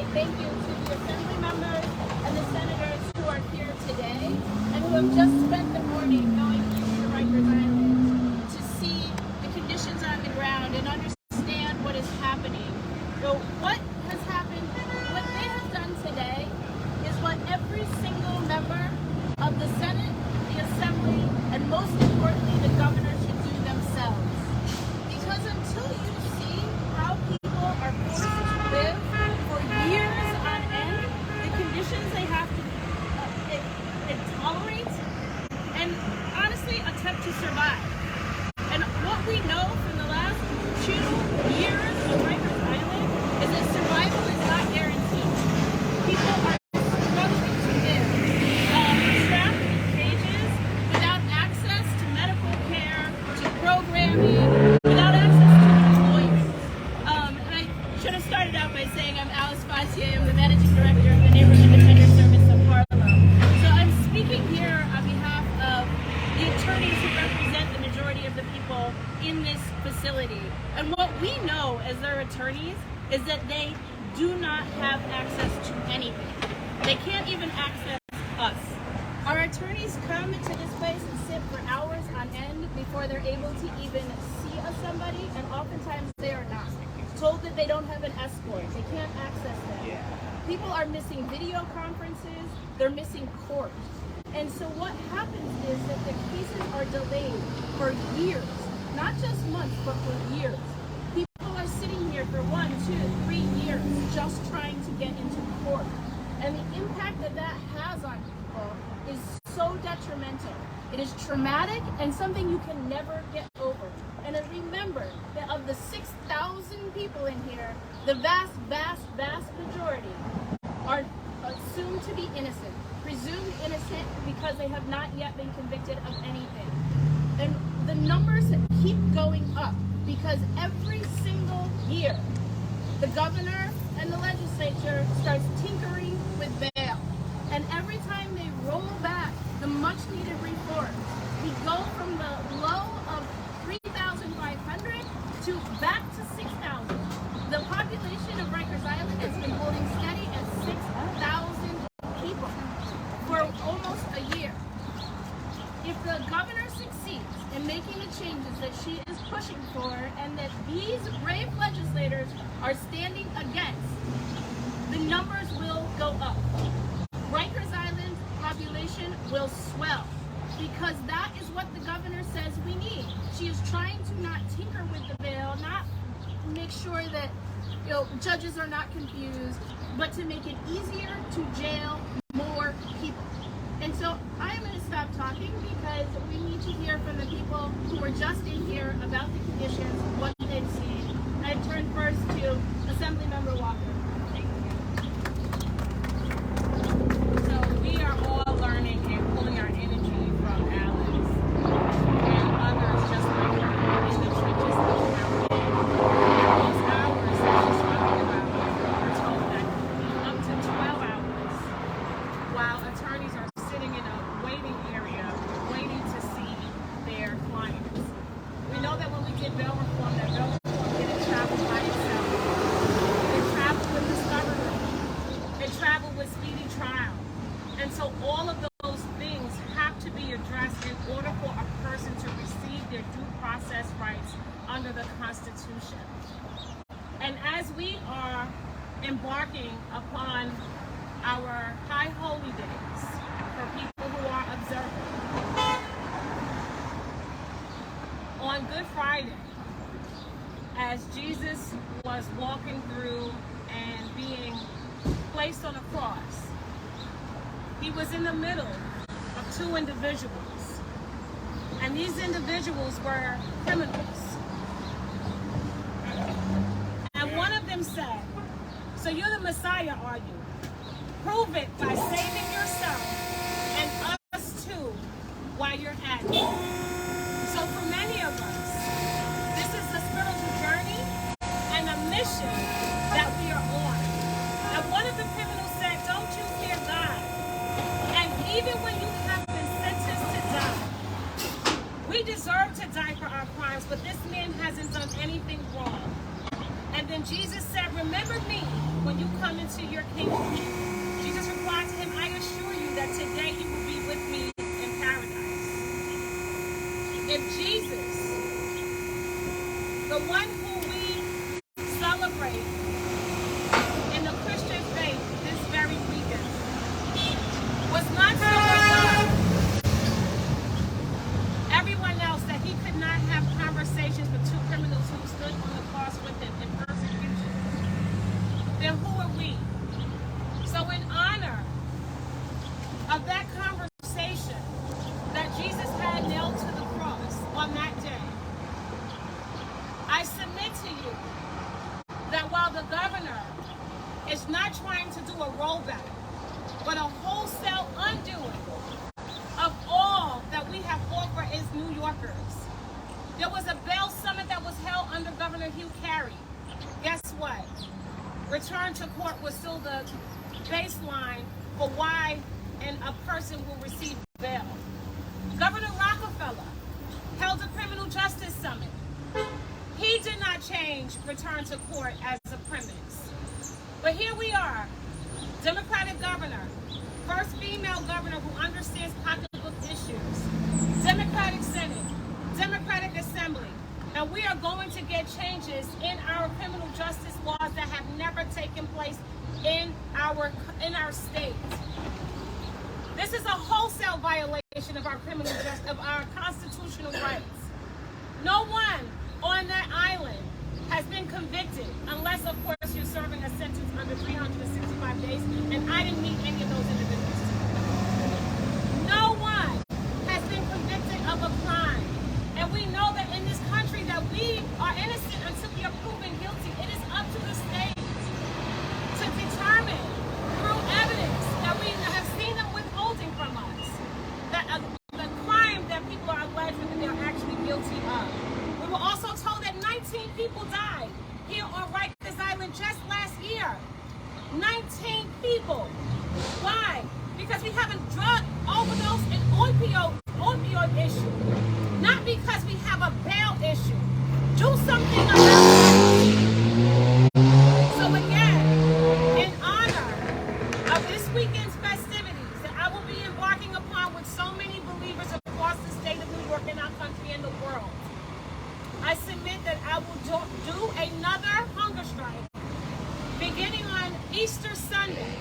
say thank you to the assembly members and the senators who are here today and who have just spent the morning going into Rikers Island to see the conditions on the ground and understand what is happening. So what has happened, what they have done today is what every single member of the Senate, the Assembly, and most importantly, the governor should do themselves. Because until you see how people are forced to live for years on end, the conditions they have to tolerate, and honestly attempt to survive. And what we know from the last 2 years of Rikers Island is that survival is not guaranteed. People are struggling to live, trapped in cages, without access to medical care, to programming, without access to lawyers. And I should have started out by saying I'm Alice Fassier. I'm the Managing Director of the Neighborhood Defender Service of Harlem. So I'm speaking here on behalf of the attorneys who represent the majority of the people in this facility. And what we know as their attorneys is that they do not have access to anything. They can't even access us. Our attorneys come into this place and sit for hours on end before they're able to even see somebody, and oftentimes they are not. Told that they don't have an escort. They can't access them. People are missing video conferences. They're missing court. And so what happens is that the cases are delayed for years, not just months, but for years. People are sitting here for 1, 2, 3 years just trying to get into court. And the impact that that has on people is so detrimental. It is traumatic and something you can never get over. And remember that of the 6,000 people in here, the vast, vast, vast majority are assumed to be innocent, presumed innocent because they have not yet been convicted of anything. And the numbers keep going up because every single year, the governor and the legislature starts tinkering with bail. And every time they roll back the much needed reforms, we go from the low of 3,500 to back to 6,000. The population of Rikers Island has been holding steady at 6,000 people for almost a year. If the governor succeeds in making the changes that she is pushing for and that these brave legislators are standing against, the numbers will go up. Rikers Island's population will swell because that is what the governor says we need. She is trying to not tinker with the bill, not make sure that judges are not confused, but to make it easier to jail more people. And so I am going to stop talking because we need to hear from the people who are just in here about the conditions, what they've seen. I turn first to Assemblymember Walker. So we are all learning and pulling our energy from Alex and others just like her in the trenches of the county. Those hours that she's talking about, we're told that up to 12 hours while attorneys are sitting in a waiting area waiting to see their clients. We know that when we did bail reform, that bail reform didn't travel by itself. It traveled with discovery. It traveled with speedy trial. And so all of those things have to be addressed in order for a person to receive their due process rights under the Constitution. And as we are embarking upon our high holy days for people who are observant, on Good Friday, as Jesus was walking through and being placed on a cross, he was in the middle of 2 individuals. And these individuals were criminals. And one of them said, "So you're the Messiah, are you? Prove it by saving yourself and us too while you're at it." So for many of us, this is the spiritual journey and a mission that we are on. And one of the criminals said, "Don't you fear God? And even when you have been sentenced to die, we deserve to die for our crimes, but this man hasn't done anything wrong." And then Jesus said, "Remember me when you come into your kingdom? Jesus replied to him, I assure you that today you will be with me in paradise. If Jesus, the one who we celebrate in the Christian faith this very weekend, was not so regarded everyone else that he could not have conversations with two criminals who stood on the cross with him in persecution, then who are we? So in honor of that conversation that Jesus had nailed to the cross on that day, I submit to you that while the governor is not trying to do a rollback, but a wholesale undoing of all that we have offered as New Yorkers. There was a bail summit that was held under Governor Hugh Carey. Guess what? Return to court was still the baseline for why a person will receive bail. Governor Rockefeller held a criminal justice summit. He did not change return to court as a premise. But here we are, Democratic governor, first female governor who understands pocketbook issues, Democratic Senate, Democratic Assembly, and we are going to get changes in our criminal justice laws that have never taken place in our state. This is a wholesale violation of our criminal justice, of our constitutional rights. No one on that island has been convicted, unless of course you're serving a sentence under 365 days, and I didn't meet any of those individuals. No one has been convicted of a crime, and we know that in this country that we are innocent until we are proven guilty. It is up to the states to determine through evidence that we have seen them withholding from us that the crime that people are alleged that they are actually guilty of. We were also told that 19 people died here on Rikers Island just last year. 19 people. Why? Because we have a drug overdose and opioid issue. Not because we have a bail issue. Do something about it. So again, in honor of this weekend's festivities that I will be embarking upon with so many believers across the state of New York and our country and the world, I submit that I will do another hunger strike beginning on Easter Sunday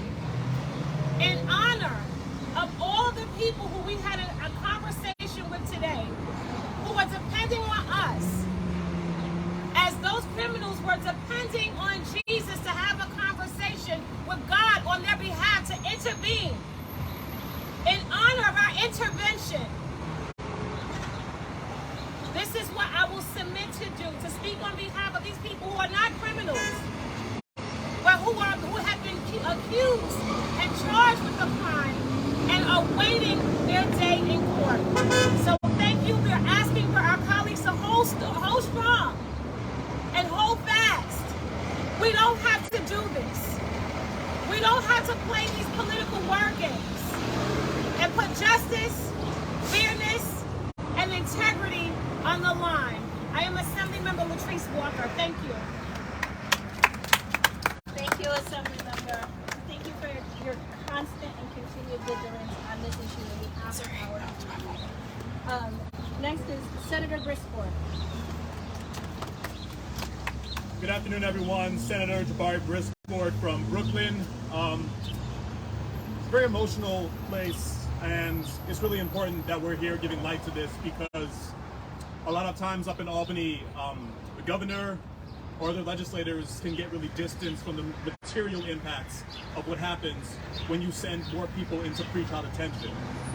in honor of all the people who we had a conversation with today who are depending on us as those criminals were depending on Jesus to have a conversation with God on their behalf to intervene. In honor of our intervention, this is what I will submit to do, to speak on behalf of these people who are not criminals, but who have been accused and charged with a crime and are waiting their day in court. So thank you. We are asking for our colleagues to hold strong and hold fast. We don't have to do this. We don't have to play these political word games and put justice, fairness, and integrity on the line. I am Assemblymember Latrice Walker. Thank you. Thank you, Assemblymember. Thank you for your constant and continued vigilance on this issue on behalf of our people. Next is Senator Briscoe. Good afternoon, everyone. Senator Jabari Briscoe from Brooklyn. It's a very emotional place, and it's really important that we're here giving light to this because a lot of times up in Albany, the governor or other legislators can get really distanced from the material impacts of what happens when you send more people into pretrial detention.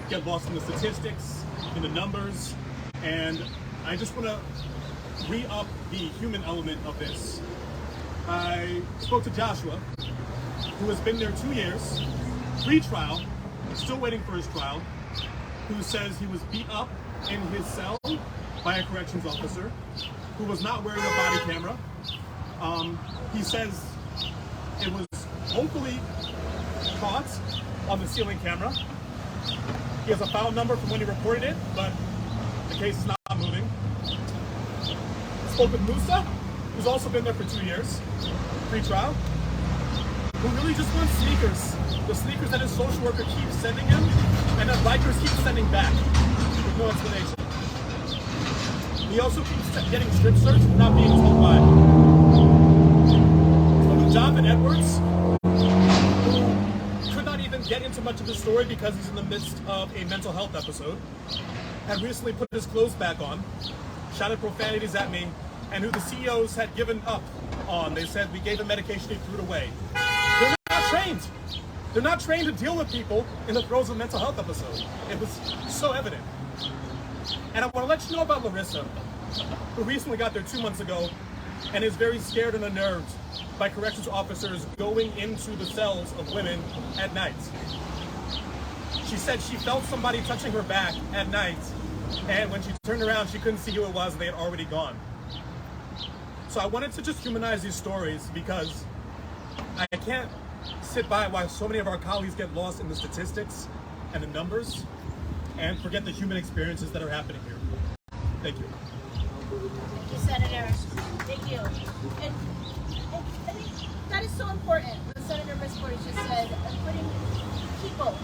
Get lost in the statistics, in the numbers, and I just want to re-up the human element of this. I spoke to Joshua, who has been there 2 years, pre-trial, still waiting for his trial, who says he was beat up in his cell by a corrections officer, who was not wearing a body camera. He says it was hopefully caught on the ceiling camera. He has a file number from when he reported it, but the case is not moving. Spoke with Musa, who's also been there for 2 years, pre-trial. who really just wants sneakers. The sneakers that his social worker keeps sending him, and that Rikers keeps sending back with no explanation. He also keeps getting strip searched for not being told why. So Jonathan Edwards, who could not even get into much of the story because he's in the midst of a mental health episode, had recently put his clothes back on, shouted profanities at me, and who the CEOs had given up on. They said, we gave him medication, he threw it away. They're not trained. They're not trained to deal with people in the throes of a mental health episode. It was so evident. And I want to let you know about Larissa, who recently got there 2 months ago and is very scared and unnerved by corrections officers going into the cells of women at night. She said she felt somebody touching her back at night, and when she turned around, she couldn't see who it was, and they had already gone. So I wanted to just humanize these stories because I can't sit by while so many of our colleagues get lost in the statistics and the numbers and forget the human experiences that are happening here. Thank you. Thank you, Senator. Thank you. And I think that is so important, what Senator Brisport just said, putting people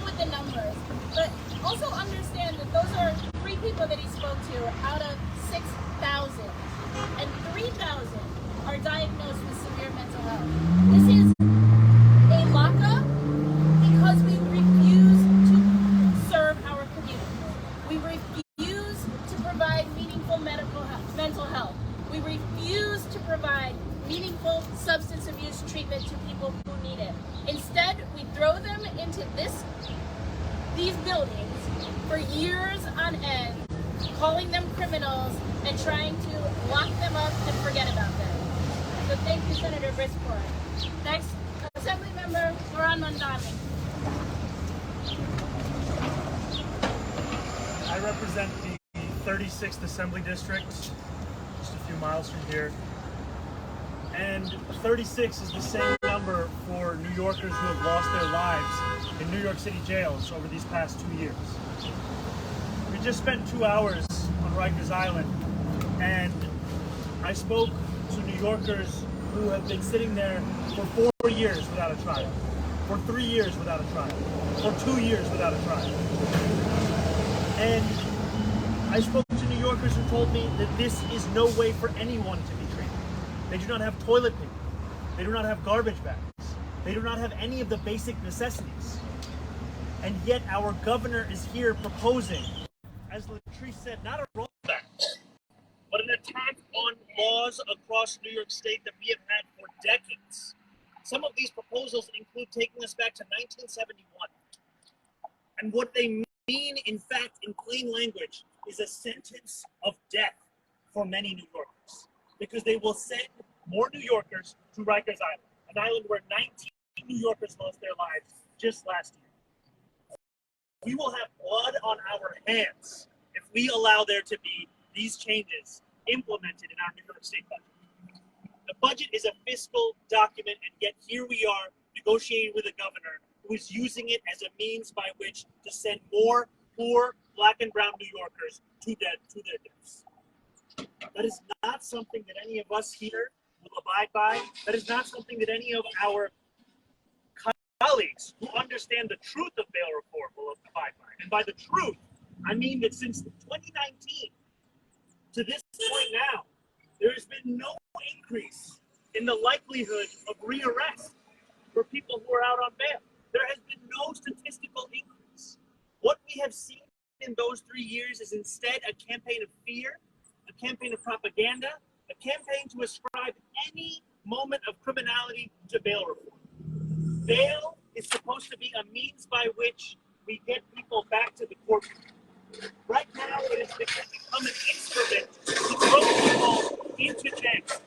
with the numbers, but also understand that those are 3 people that he spoke to out of 6,000, and 3,000 are diagnosed with severe mental health. This is a lockup because we refuse to serve our community. We refuse to provide meaningful mental health. We refuse to provide meaningful substance abuse treatment to people who need it. Instead, we throw them into these buildings for years on end, calling them criminals and trying to lock them up and forget about them. So thank you, Senator Brisport. Next, Assemblymember Moran Mondani. I represent the 36th Assembly District, just a few miles from here. And 36 is the same number for New Yorkers who have lost their lives in New York City jails over these past 2 years. We just spent 2 hours on Rikers Island, and I spoke to New Yorkers who have been sitting there for 4 years without a trial, for 3 years without a trial, for 2 years without a trial. And I spoke to New Yorkers who told me that this is no way for anyone to be treated. They do not have toilet paper. They do not have garbage bags. They do not have any of the basic necessities. And yet our governor is here proposing, as Latrice said, not a rollback, but an attack on laws across New York State that we have had for decades. Some of these proposals include taking us back to 1971. And what they mean, in fact, in plain language, is a sentence of death for many New Yorkers, because they will send more New Yorkers to Rikers Island, an island where 19 New Yorkers lost their lives just last year. We will have blood on our hands if we allow there to be these changes implemented in our New York State budget. The budget is a fiscal document, and yet here we are negotiating with a governor who is using it as a means by which to send more poor Black and brown New Yorkers to their deaths. That is not something that any of us here will abide by. That is not something that any of our colleagues who understand the truth of bail reform will abide by. And by the truth, I mean that since 2019 to this point now, there has been no increase in the likelihood of rearrest for people who are out on bail. There has been no statistical increase. What we have seen in those 3 years is instead a campaign of fear, a campaign of propaganda, a campaign to ascribe any moment of criminality to bail reform. Bail is supposed to be a means by which we get people back to the courtroom. Right now, it has become an instrument to throw people into jail,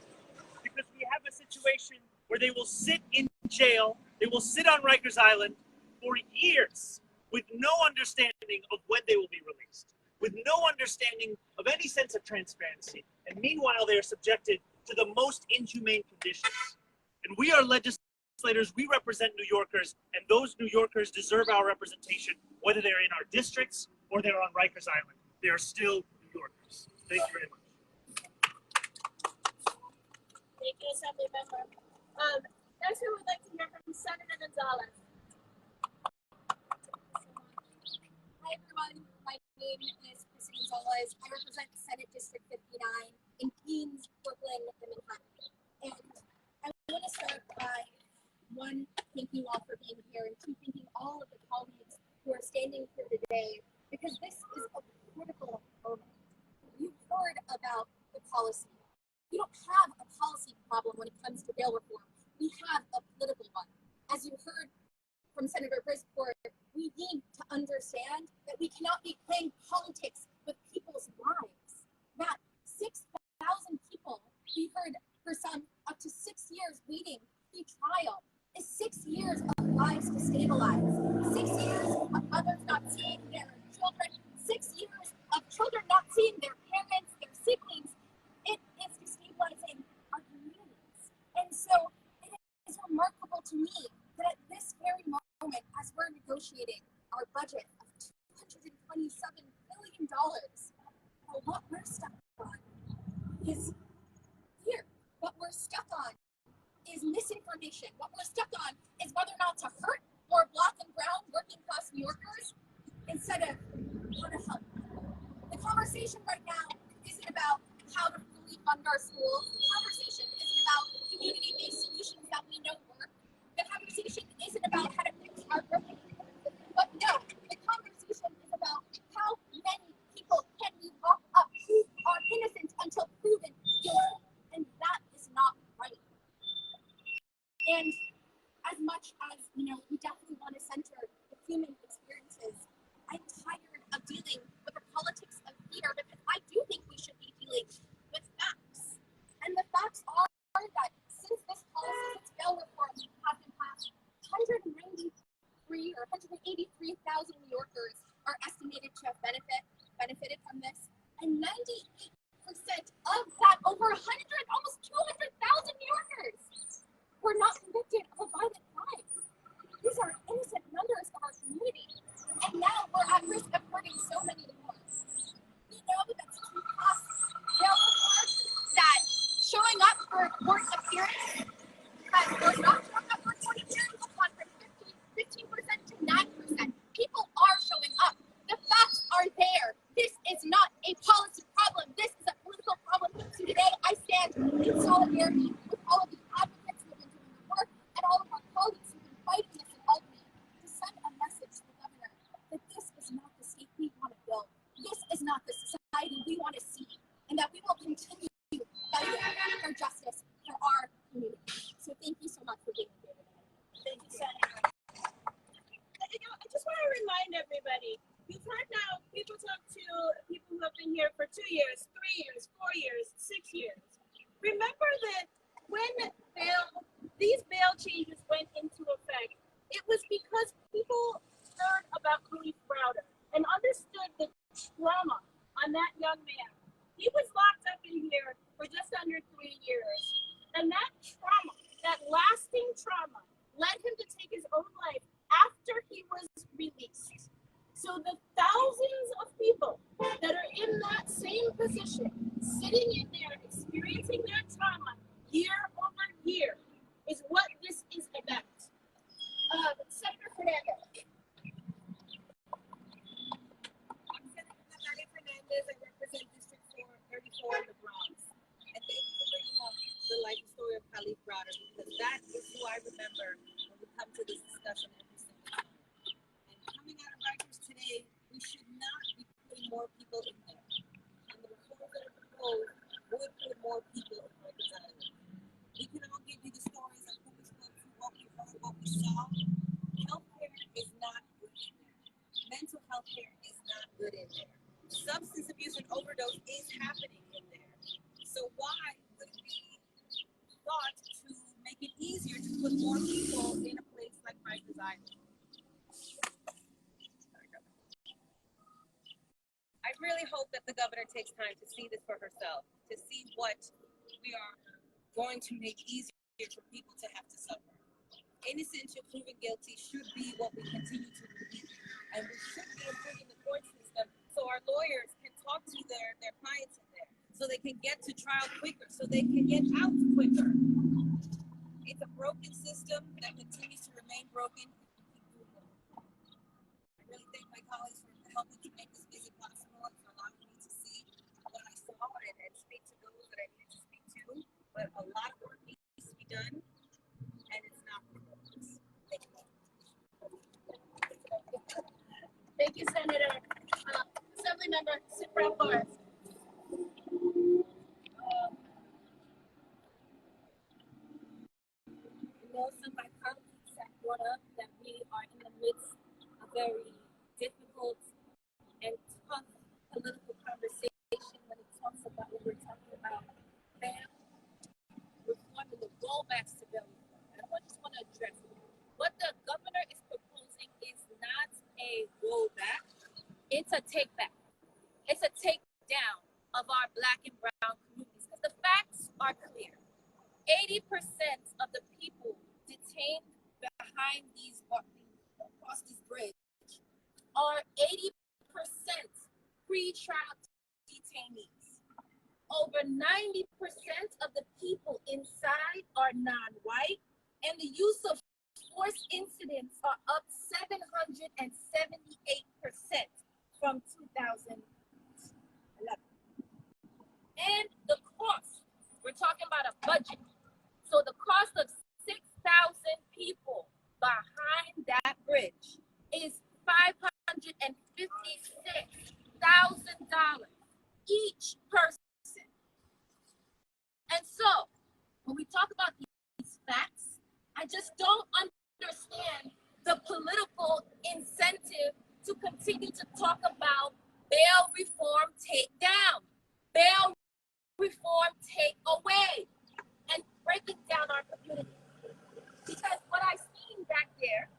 because we have a situation where they will sit in jail, they will sit on Rikers Island for years with no understanding of when they will be released, with no understanding of any sense of transparency. And meanwhile, they are subjected to the most inhumane conditions. And we are legislators, we represent New Yorkers, and those New Yorkers deserve our representation, whether they're in our districts or they're on Rikers Island. They are still New Yorkers. Thank you very much. Thank you, Assembly Member. Next, we would like to hear from Senator Gonzalez. Hi everyone, my name is Kristen Gonzalez. I represent Senate District 59 in Queens, Brooklyn, and Manhattan. And I want to start by, one, thanking you all for being here, and two, thanking all of the colleagues who are standing here today, because this is a critical moment. You've heard about the policy. We don't have a policy problem when it comes to bail reform. We have a political one. As you heard from Senator Briscoe, we need to understand that we cannot be playing politics with people's lives. That 6,000 people, we heard for some up to 6 years waiting pre-trial, is 6 years of lives to stabilize. 6 years of others not seeing their children, 6 years of children not seeing their parents, their siblings. It is destabilizing our communities. And so it is remarkable to me that at this very moment, as we're negotiating our budget of $227 billion, what we're stuck on is fear. What we're stuck on is misinformation. What we're stuck on is whether or not to hurt more Black and brown working class New Yorkers instead of how to help. The conversation right now isn't about how to fully fund our schools. The conversation isn't about community-based solutions that we know work. The conversation isn't about how to fix our broken communities. But no, the conversation is about how many people can we lock up who are innocent until proven guilty. And that is not right. And as much as, we definitely want to center the human experiences, I'm tired of dealing with the politics of fear, because I do think we should be dealing with facts. And the facts are that since this policy, since bail reform has been passed, 183 or 183,000 New Yorkers are estimated to have benefited from this, and 98% of that, over 100, almost 200,000 New Yorkers were not convicted of a violent crime. These are innocent members of our community, and now we're at risk of hurting so many more. We know that since we passed bail reform, that showing up for court appearance or not showing up for court appearance has gone from 15% to 9%. People are showing up. The facts are there. This is not a policy problem. This is a political problem. So today I stand in solidarity with all of the advocates who have been doing the work and all of our colleagues who have been fighting this in Albany to send a message to the governor that this is not the state we want to build. This is not the society we want to see, and that we will continue fighting for justice for our community. So thank you so much for being here today. Thank you, Senator. I just want to remind everybody, you've heard now people talk to people who have been here for 2 years, 3 years, 4 years, 6 years. Remember that when these bail changes went into effect, it was because people heard about Kalief Browder and understood the trauma on that young man. He was locked up in here for just under 3 years. And that trauma, that lasting trauma, led him to take his own life after he was released. So the thousands of people that are in that same position, sitting in there, experiencing their trauma year over year, is what this is about. Senator Fernandez. I'm Senator Natalia Fernandez. I represent District 34 in the Bronx. And thank you for bringing up the life story of Kalief Browder, because that is who I remember when we come to this discussion every single time. And coming out of Rikers today, we should not be putting more people in there. And the reforms that are proposed would put more people in Rikers Island. We can all give you the stories of who we spoke to, what we heard, what we saw. Healthcare is not good in there. Mental health care is not good in there. Substance abuse and overdose is happening in there. So why would it be thought to make it easier to put more people in a place like Rikers Island? I really hope that the governor takes time to see this for herself, to see what we are going to make easier for people to have to suffer. Innocent until proven guilty should be what we continue to believe. And we should be improving the court system so our lawyers can talk to their clients in there, so they can get to trial quicker, so they can get out quicker. It's a broken broken system that continues to remain broken if we keep doing it. I really thank my colleagues for helping to make this visit possible and for allowing me to see what I saw and speak to those that I needed to speak to. But a lot of work needs to be done, and it's not worthless. Thank you. Thank you, Senator. Assemblymember Cipro Forrest. Some of my colleagues have brought up that we are in the midst of a very difficult and tough political conversation when it talks about what we're talking about bail reform and the rollbacks to bail reform. And I just want to address what the governor is proposing is not a rollback, it's a take back. It's a take down of our Black and brown communities because the facts are clear. 80% of the people detained behind these across this bridge are 80% pre-trial detainees. Over 90% of the people inside are non-white, and the use of force incidents are up 778% from 2011. And the cost, we're talking about a budget. So the cost of 6,000 people behind that bridge is $556,000 each person. And so when we talk about these facts, I just don't understand the political incentive to continue to talk about bail reform take down, bail reform take away, and breaking down our community. Because what I've seen back there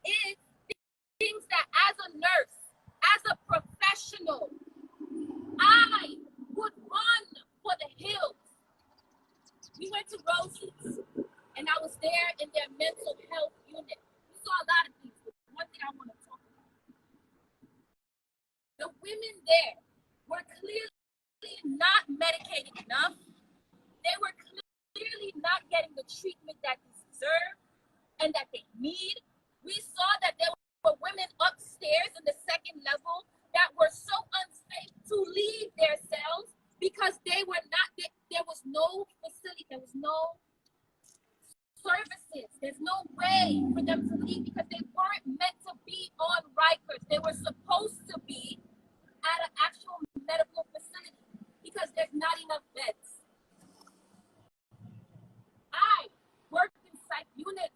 is things that as a nurse, as a professional, I would run for the hills. We went to Rosie's and I was there in their mental health unit. We saw a lot of things, but one thing I want to talk about. The women there were clearly not medicated enough. They were clearly not getting the treatment that they deserve and that they need. We saw that there were women upstairs in the second level that were so unsafe to leave their cells because they were not, there was no facility, there was no services, there's no way for them to leave because they weren't meant to be on Rikers. They were supposed to be at an actual medical facility because there's not enough beds. I work in psych units.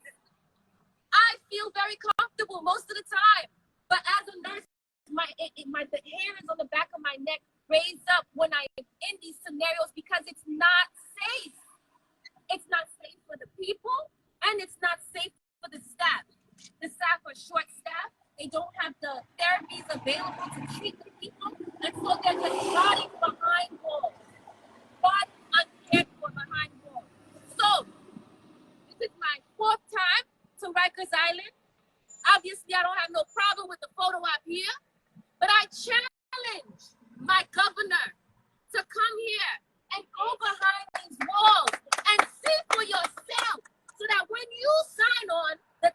I feel very comfortable most of the time, but as a nurse, the hair is on the back of my neck raised up when I'm in these scenarios because it's not safe. It's not safe for the people, and it's not safe for the staff. The staff are short-staffed. They don't have the therapies available to treat the people, and so they're just rotting behind walls. Bodies uncared for behind walls. So, this is my fourth time to Rikers Island. Obviously, I don't have no problem with the photo op here, but I challenge my governor to come here and go behind these walls and see for yourself so that when you sign on the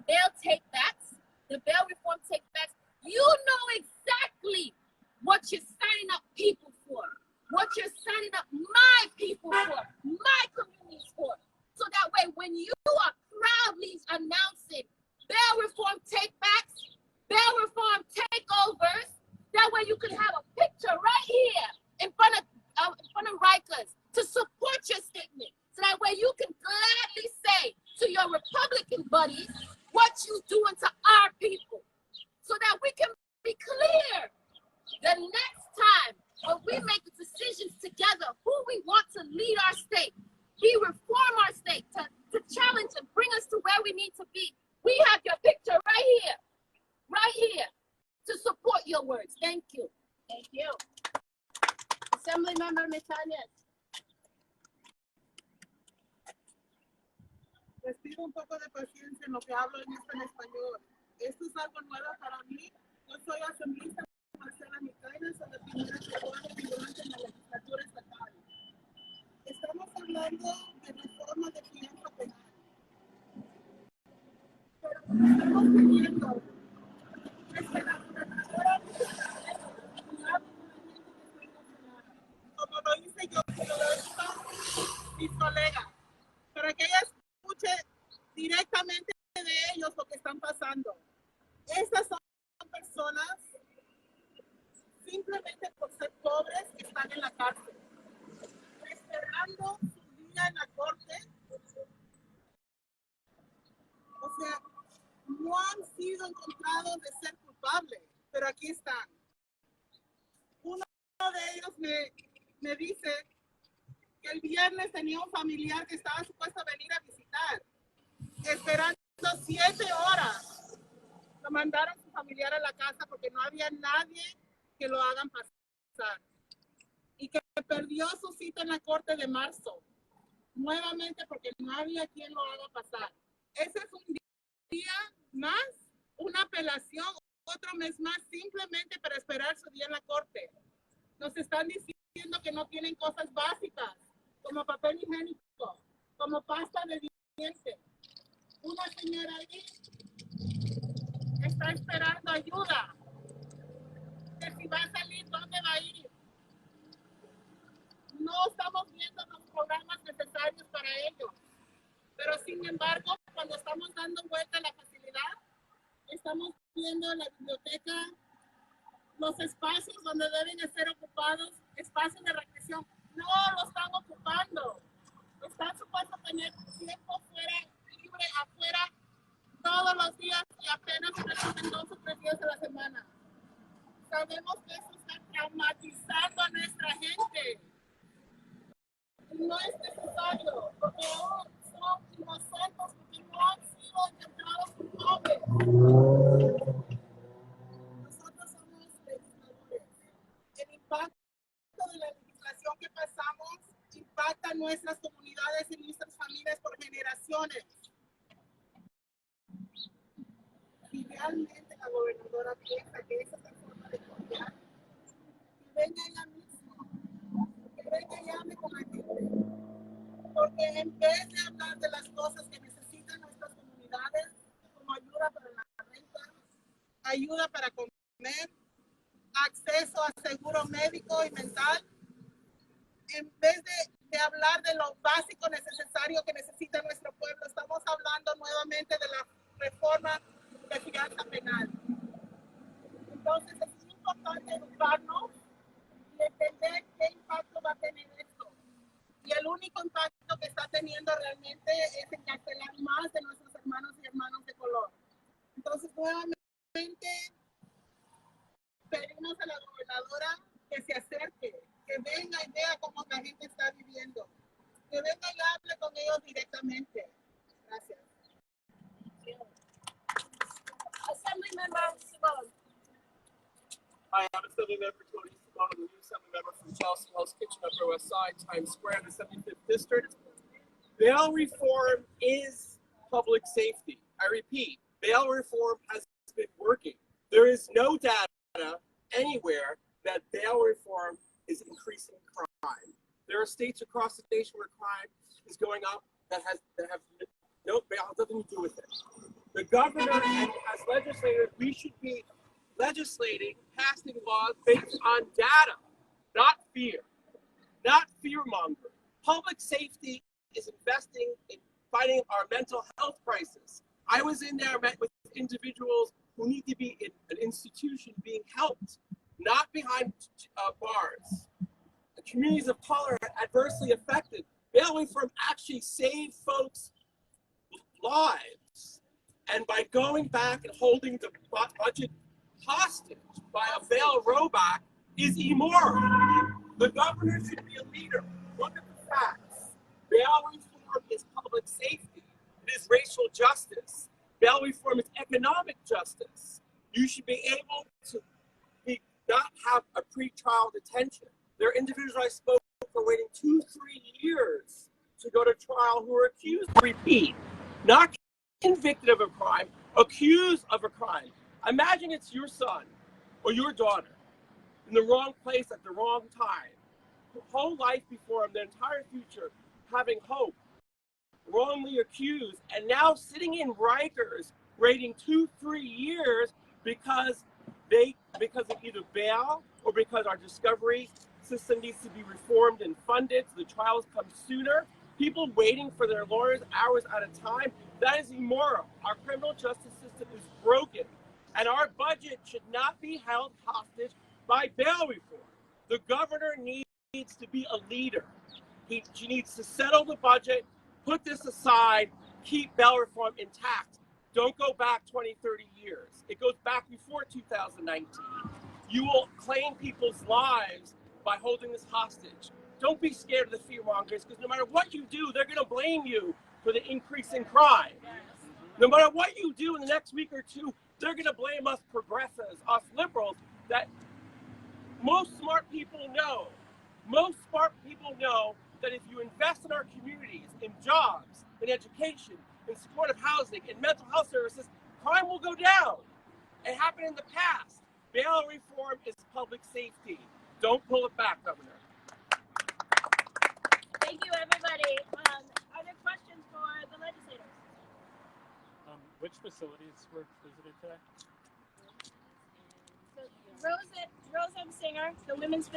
bail take backs, the bail reform take backs, you know exactly what you're signing up people for, what you're signing up my people for, my communities for. So that way, when you are proudly announcing bail reform take backs, bail reform takeovers, that way you can have a picture right here in front of Rikers to support your statement. So that way you can gladly say to your Republican buddies what you're doing to our people. So that we can be clear the next time when we make the decisions together who we want to lead our state, we reform our state to challenge and bring us to where we need to be. We have your picture right here to support your words. Thank you. Thank you. Assemblymember Metanias. Les pido un poco de paciencia en lo que hablo en español. Esto es algo nuevo para mí. Yo soy asambleísta Marcela Micaina, soy la primera que fue figurante en la legislatura estatal. Estamos hablando de reforma de fianza Estamos pidiendo como lo hice yo, como lo hizo mis colegas, para que ella escuche directamente de ellos lo que están pasando. Estas son personas simplemente por ser pobres que están en la cárcel, esperando su día en la corte. O sea, no han sido encontrados de ser culpables, pero aquí están. Uno de ellos me dice que el viernes tenía un familiar que estaba supuesto a venir a visitar, esperando 7 horas. Lo mandaron su familiar a la casa porque no había nadie que lo hagan pasar. Y que perdió su cita en la corte de marzo, nuevamente porque no había quien lo haga pasar. Ese es un día más, una apelación, otro mes más, simplemente para esperar su día en la corte. Nos están diciendo que no tienen cosas básicas, como papel higiénico, como pasta de dientes. Una señora ahí está esperando ayuda, que si va a salir, ¿dónde va a ir? No estamos viendo los programas necesarios para ello. Pero sin embargo, cuando estamos dando vuelta a la facilidad, estamos viendo la biblioteca, los espacios donde deben de ser ocupados, espacios de recreación, no lo están ocupando. Están supuestos a tener tiempo fuera, libre, afuera, todos los días y apenas reciben 2 o 3 días a la semana. Sabemos que eso está traumatizando a nuestra gente. No es necesario, porque aún son inocentes, porque no han sido encontrados culpables. Nosotros somos legisladores. El impacto de la legislación que pasamos impacta en nuestras comunidades y nuestras familias por generaciones. Si realmente la gobernadora piensa que esa es la forma de cambiar, que venga ella misma, que venga y hable con la gente. Porque en vez de hablar de las cosas que necesitan nuestras comunidades, como ayuda para la renta, ayuda para comer, acceso a seguro médico y mental, en vez de hablar de lo básico necesario que necesita nuestro pueblo, estamos hablando nuevamente de la reforma de fianza penal. Entonces es importante educarnos y entender qué impacto va a tener esto. Y el único impacto que está teniendo realmente es encarcelar más de nuestros hermanos y hermanas de color. Entonces, nuevamente, pedimos a la gobernadora que se acerque, que venga y vea cómo la gente está viviendo, que venga y hable con ellos directamente. Gracias. Assemblymember Simone. Hi, I'm Assemblymember Tony Simone, the new Assemblymember from Chelsea, Hell's Kitchen, Upper West Side, Times Square, the 75th District. Bail reform is public safety. I repeat, bail reform has been working. There is no data anywhere that bail reform is increasing crime. There are states across the nation where crime is going up that have no bail, nothing to do with it. The governor and as legislators, we should be legislating, passing laws based on data, not fear, not fear-mongering. Public safety is investing in fighting our mental health crisis. I was in there, met with individuals who need to be in an institution being helped, not behind bars. The communities of color are adversely affected. Bail reform actually saved folks' lives. And by going back and holding the budget hostage by a bail rollback is immoral. The governor should be a leader. Look at the facts. Bail reform is public safety. It is racial justice. Bail reform is economic justice. You should be able to not have a pretrial detention. There are individuals I spoke for waiting 2-3 years to go to trial who are accused. Repeat, not convicted of a crime, accused of a crime. Imagine it's your son or your daughter in the wrong place at the wrong time. Whole life before them, their entire future, having hope, wrongly accused, and now sitting in Rikers waiting 2-3 years because of either bail or because our discovery system needs to be reformed and funded so the trials come sooner. People waiting for their lawyers hours at a time, that is immoral. Our criminal justice system is broken, and our budget should not be held hostage by bail reform. The governor needs to be a leader. She needs to settle the budget, put this aside, keep bail reform intact. Don't go back 20, 30 years. It goes back before 2019. You will claim people's lives by holding this hostage. Don't be scared of the fear mongers, because no matter what you do, they're going to blame you for the increase in crime. No matter what you do in the next week or two, they're going to blame us progressives, us liberals, that most smart people know that if you invest in our communities, in jobs, in education, in supportive housing, in mental health services, crime will go down. It happened in the past. Bail reform is public safety. Don't pull it back, Governor. Thank you, everybody. Are there questions for the legislators? Which facilities were visited today? So Rose M. Singer, the women's